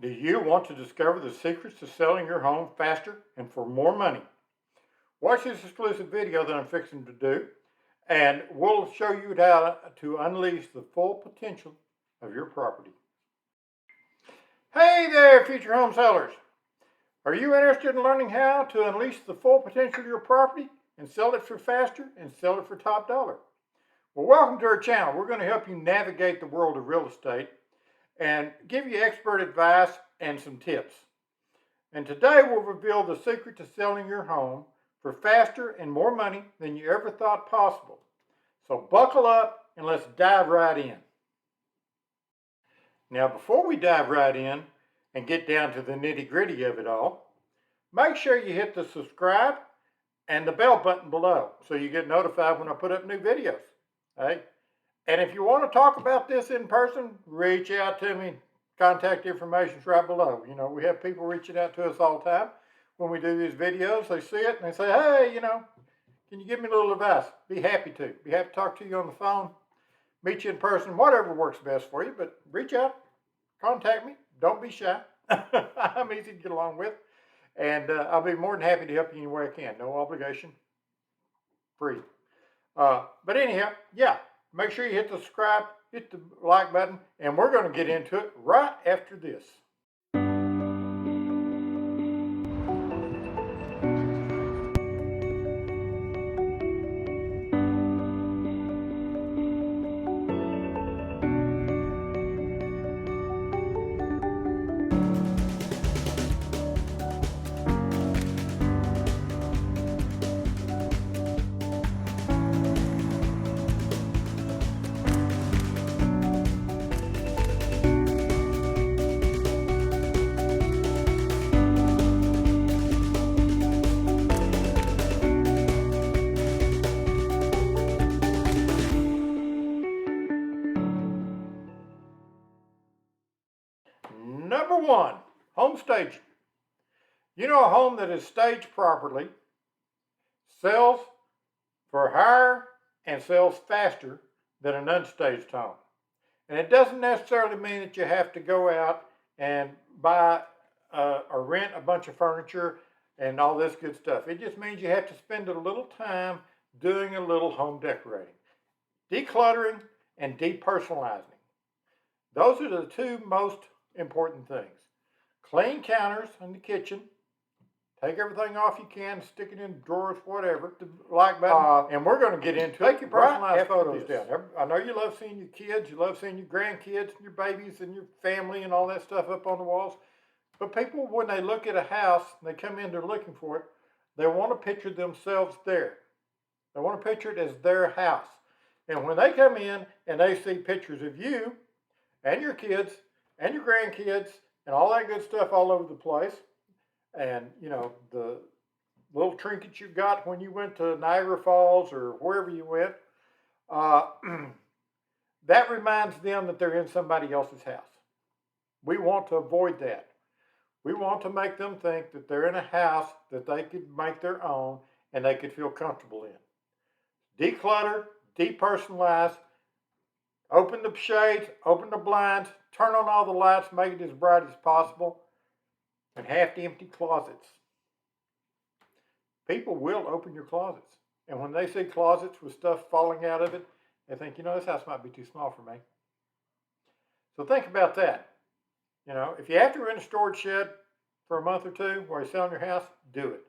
Do you want to discover the secrets to selling your home faster and for more money? Watch this exclusive video that I'm fixing to do, and we'll show you how to unleash the full potential of your property. Hey there, future home sellers. Are you interested in learning how to unleash the full potential of your property and sell it for faster and sell it for top dollar? Well, welcome to our channel. We're going to help you navigate the world of real estate and give you expert advice and some tips. And today we'll reveal the secret to selling your home for faster and more money than you ever thought possible. So buckle up and let's dive right in. Now, before we dive right in and get down to the nitty-gritty of it all, make sure you hit the subscribe and the bell button below so you get notified when I put up new videos. Hey? And if you want to talk about this in person, reach out to me. Contact information's right below. You know, we have people reaching out to us all the time when we do these videos. They see it and they say, hey, can you give me a little advice? Be happy to. Be happy to talk to you on the phone, meet you in person, whatever works best for you. But reach out, contact me. Don't be shy. I'm easy to get along with. And I'll be more than happy to help you any way I can. No obligation. Free. But anyhow, yeah. Make sure you hit the subscribe, hit the like button, and we're going to get into it right after this. Number one, home staging. You know, a home that is staged properly sells for higher and sells faster than an unstaged home. And it doesn't necessarily mean that you have to go out and buy or rent a bunch of furniture and all this good stuff. It just means you have to spend a little time doing a little home decorating, decluttering and depersonalizing. Those are the two most important things. Clean counters in the kitchen. Take everything off you can, stick it in drawers, whatever. The like button. And we're going to get into it. Take your personalized photos down. I know you love seeing your kids, you love seeing your grandkids, and your babies, and your family, and all that stuff up on the walls. But people, when they look at a house, they come in, they're looking for it, they want to picture themselves there. They want to picture it as their house. And when they come in and they see pictures of you and your kids and your grandkids and all that good stuff all over the place, and the little trinkets you got when you went to Niagara Falls or wherever you went, that reminds them that they're in somebody else's house. We want to avoid that. We want to make them think that they're in a house that they could make their own and they could feel comfortable in. Declutter, depersonalize, open the shades, open the blinds, turn on all the lights, make it as bright as possible, and have to empty closets. People will open your closets. And when they see closets with stuff falling out of it, they think, this house might be too small for me. So think about that. If you have to rent a storage shed for a month or two while you're selling your house, do it.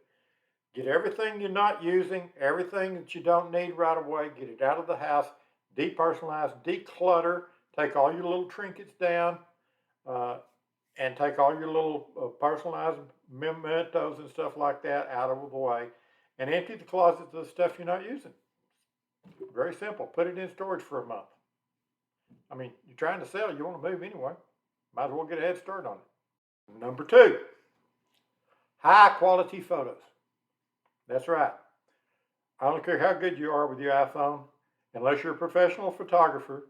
Get everything you're not using, everything that you don't need right away, get it out of the house, depersonalize, declutter, take all your little trinkets down, and take all your little personalized mementos and stuff like that out of the way, and empty the closets of the stuff you're not using. Very simple. Put it in storage for a month. I mean, you're trying to sell, you want to move anyway. Might as well get a head start on it. Number two, high quality photos. That's right. I don't care how good you are with your iPhone, unless you're a professional photographer,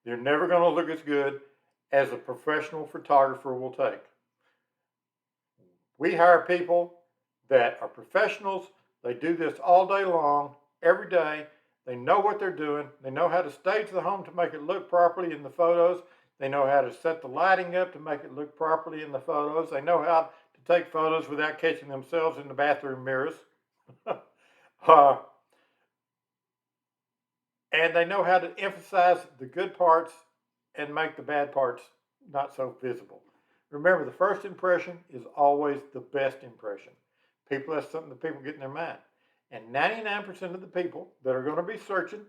you're never going to look as good as a professional photographer will take. We hire people that are professionals. They do this all day long, every day. They know what they're doing. They know how to stage the home to make it look properly in the photos. They know how to set the lighting up to make it look properly in the photos. They know how to take photos without catching themselves in the bathroom mirrors. And they know how to emphasize the good parts and make the bad parts not so visible. Remember, the first impression is always the best impression. That's something that people get in their mind. And 99% of the people that are going to be searching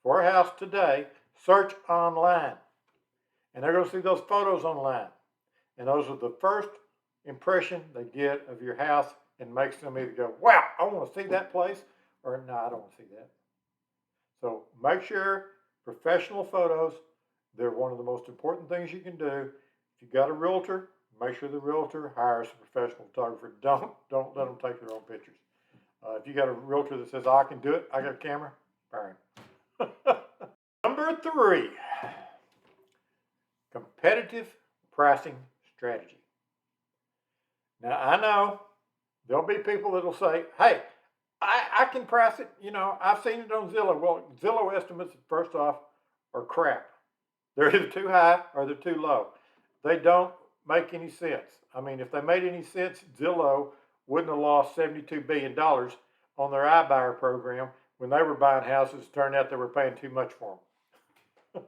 for a house today search online. And they're going to see those photos online. And those are the first impression they get of your house and makes them either go, wow, I want to see that place, or no, I don't want to see that. So make sure professional photos, they're one of the most important things you can do. If you've got a realtor, make sure the realtor hires a professional photographer. Don't let them take their own pictures. If you got a realtor that says, oh, I can do it, I got a camera, fire him. Number 3, competitive pricing strategy. Now, I know there'll be people that'll say, hey, I can price it. You know, I've seen it on Zillow. Well, Zillow estimates, first off, are crap. They're either too high or they're too low. They don't make any sense. I mean, if they made any sense, Zillow wouldn't have lost $72 billion on their iBuyer program when they were buying houses. It turned out they were paying too much for them.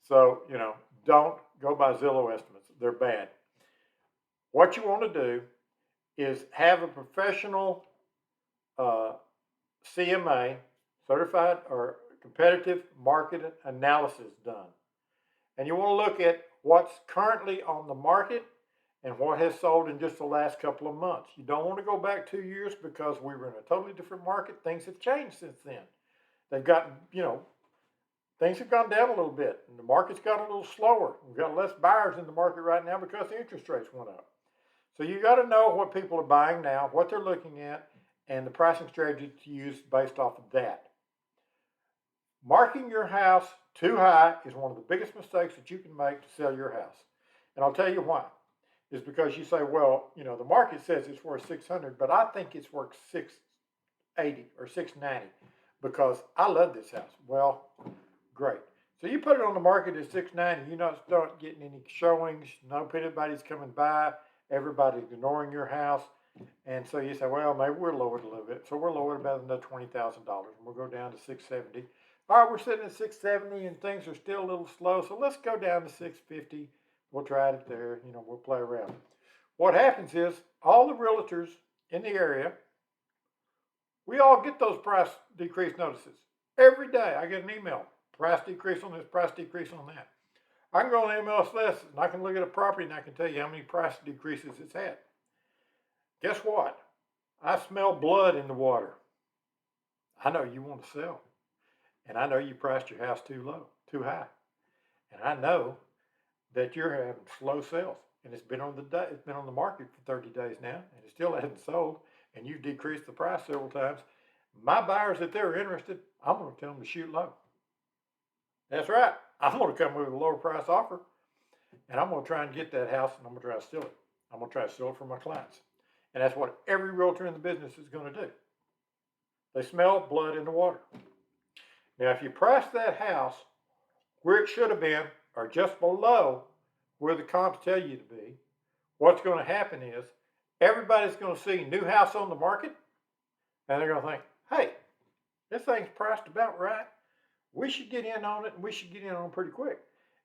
So, you know, don't go by Zillow estimates. They're bad. What you want to do is have a professional CMA, certified or competitive market analysis done. And you want to look at what's currently on the market and what has sold in just the last couple of months. You don't want to go back 2 years because we were in a totally different market. Things have changed since then. They've gotten, you know, things have gone down a little bit and the market's got a little slower. We've got less buyers in the market right now because the interest rates went up. So you got to know what people are buying now, what they're looking at, and the pricing strategy to use based off of that. Marking your house too high is one of the biggest mistakes that you can make to sell your house. And I'll tell you why. It's because you say, well, you know, the market says it's worth 600, but I think it's worth 680 or 690 because I love this house. Well, great. So you put it on the market at 690, you're not start getting any showings, nobody's coming by, everybody's ignoring your house. And so you say, well, maybe we're lowered a little bit. So we're lowered about another $20,000. We'll go down to 670. All right, we're sitting at 670 and things are still a little slow. So let's go down to 650. We'll try it there. You know, we'll play around. What happens is all the realtors in the area, we all get those price decrease notices. Every day I get an email. Price decrease on this, price decrease on that. I can go on MLS List and I can look at a property and I can tell you how many price decreases it's had. Guess what? I smell blood in the water. I know you want to sell. And I know you priced your house too low, too high. And I know that you're having slow sales. And it's been on the market for 30 days now, and it still hasn't sold, and you've decreased the price several times. My buyers, if they're interested, I'm going to tell them to shoot low. That's right. I'm going to come with a lower price offer, and I'm going to try and get that house, and I'm going to try to steal it. I'm going to try to steal it from my clients. And that's what every realtor in the business is going to do. They smell blood in the water. Now, if you price that house where it should have been or just below where the comps tell you to be, what's going to happen is everybody's going to see new house on the market, and they're going to think, hey, this thing's priced about right. We should get in on it, and we should get in on it pretty quick.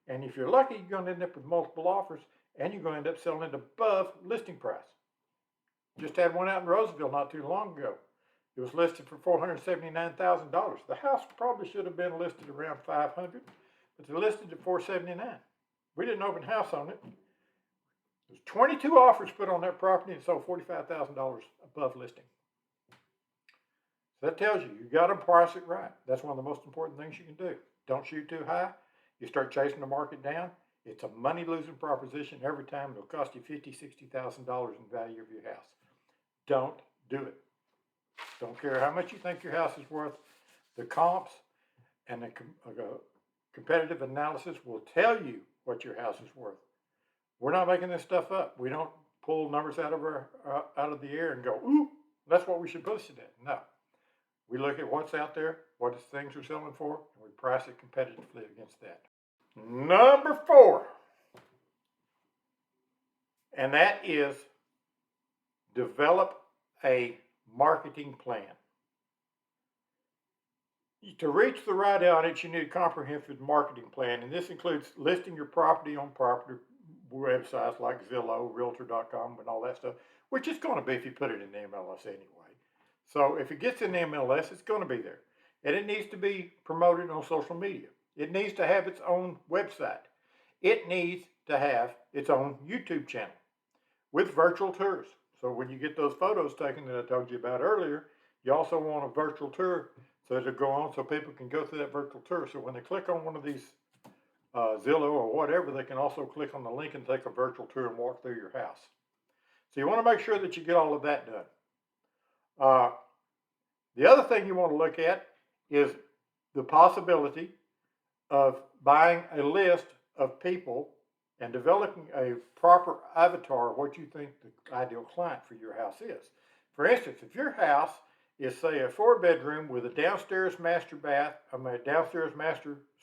And if you're lucky, you're going to end up with multiple offers, and you're going to end up selling it above listing price. Just had one out in Roseville not too long ago. It was listed for $479,000. The house probably should have been listed around $500,000, but they listed at $479,000. We didn't open house on it. There's 22 offers put on that property and sold $45,000 above listing. So that tells you got to price it right. That's one of the most important things you can do. Don't shoot too high. You start chasing the market down. It's a money-losing proposition every time. It'll cost you $50,000, $60,000 in value of your house. Don't do it. Don't care how much you think your house is worth. The comps and the competitive analysis will tell you what your house is worth. We're not making this stuff up. We don't pull numbers out of the air and go, ooh, that's what we should post it at. No. We look at what's out there, what things are selling for, and we price it competitively against that. Number 4, and that is develop a marketing plan. To reach the right audience, you need a comprehensive marketing plan, and this includes listing your property on property websites like Zillow, Realtor.com, and all that stuff, which is going to be if you put it in the MLS anyway. So if it gets in the MLS, it's going to be there. And it needs to be promoted on social media. It needs to have its own website. It needs to have its own YouTube channel with virtual tours. So when you get those photos taken that I told you about earlier, you also want a virtual tour so it'll go on so people can go through that virtual tour. So when they click on one of these Zillow or whatever, they can also click on the link and take a virtual tour and walk through your house. So you want to make sure that you get all of that done. The other thing you want to look at is the possibility of buying a list of people and developing a proper avatar of what you think the ideal client for your house is. For instance, if your house is, say, a 4-bedroom with a downstairs master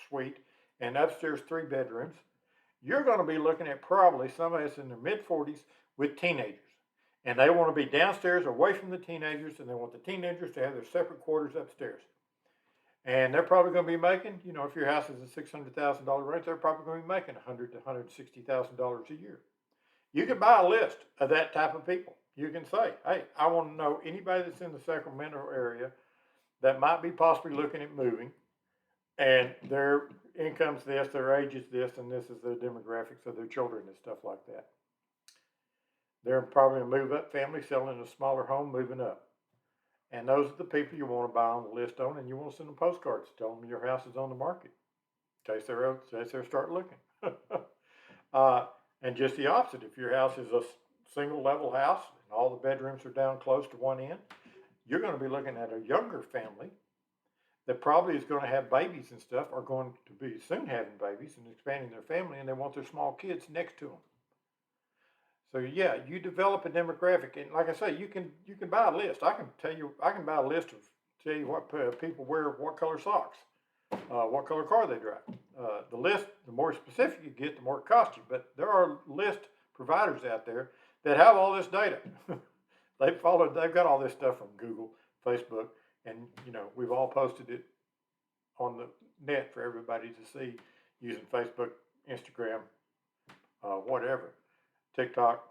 suite and upstairs 3 bedrooms, you're going to be looking at probably somebody that's in their mid-40s with teenagers. And they want to be downstairs away from the teenagers, and they want the teenagers to have their separate quarters upstairs. And they're probably going to be making, if your house is a $600,000 rent, they're probably going to be making $100,000 to $160,000 a year. You can buy a list of that type of people. You can say, hey, I want to know anybody that's in the Sacramento area that might be possibly looking at moving, and their income's this, their age is this, and this is their demographics of their children and stuff like that. They're probably a move-up family selling a smaller home, moving up. And those are the people you want to buy on the list on, and you want to send them postcards telling them your house is on the market in case they're start looking. And just the opposite, if your house is a single level house and all the bedrooms are down close to one end, you're going to be looking at a younger family that probably is going to have babies and stuff, are going to be soon having babies and expanding their family, and they want their small kids next to them. So yeah, you develop a demographic, and like I say, you can buy a list. I can buy a list of tell you what people wear, what color socks, what color car they drive. The list, the more specific you get, the more it costs you. But there are list providers out there that have all this data. They've got all this stuff from Google, Facebook, and we've all posted it on the net for everybody to see using Facebook, Instagram, whatever. TikTok,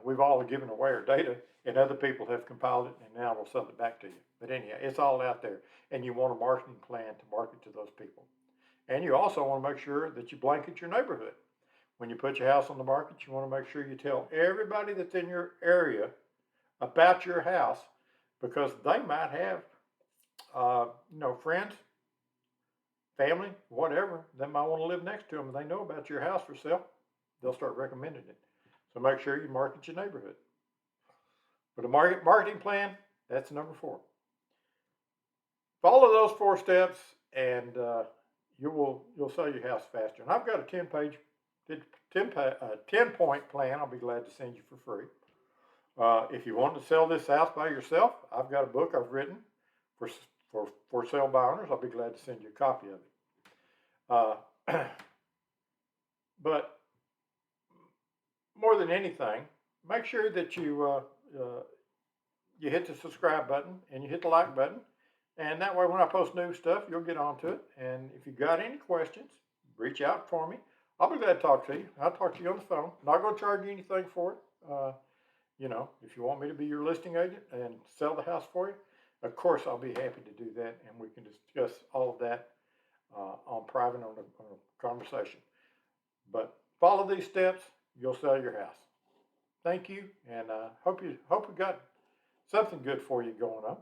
we've all given away our data, and other people have compiled it, and now we'll sell it back to you. But anyhow, it's all out there, and you want a marketing plan to market to those people. And you also want to make sure that you blanket your neighborhood. When you put your house on the market, you want to make sure you tell everybody that's in your area about your house, because they might have, friends, family, whatever. They might want to live next to them, and they know about your house for sale. They'll start recommending it. So make sure you market your neighborhood. But a marketing plan, that's number 4. Follow those 4 steps, and you'll sell your house faster. And I've got a 10-point plan I'll be glad to send you for free. If you want to sell this house by yourself, I've got a book I've written for sale by owners. I'll be glad to send you a copy of it. But more than anything, make sure that you hit the subscribe button and you hit the like button, and that way when I post new stuff, you'll get onto it. And if you got any questions, reach out for me. I'll be glad to talk to you. I'll talk to you on the phone. Not going to charge you anything for it. If you want me to be your listing agent and sell the house for you, of course I'll be happy to do that, and we can discuss all of that on private on a conversation. But follow these steps. You'll sell your house. Thank you, and hope we got something good for you going on.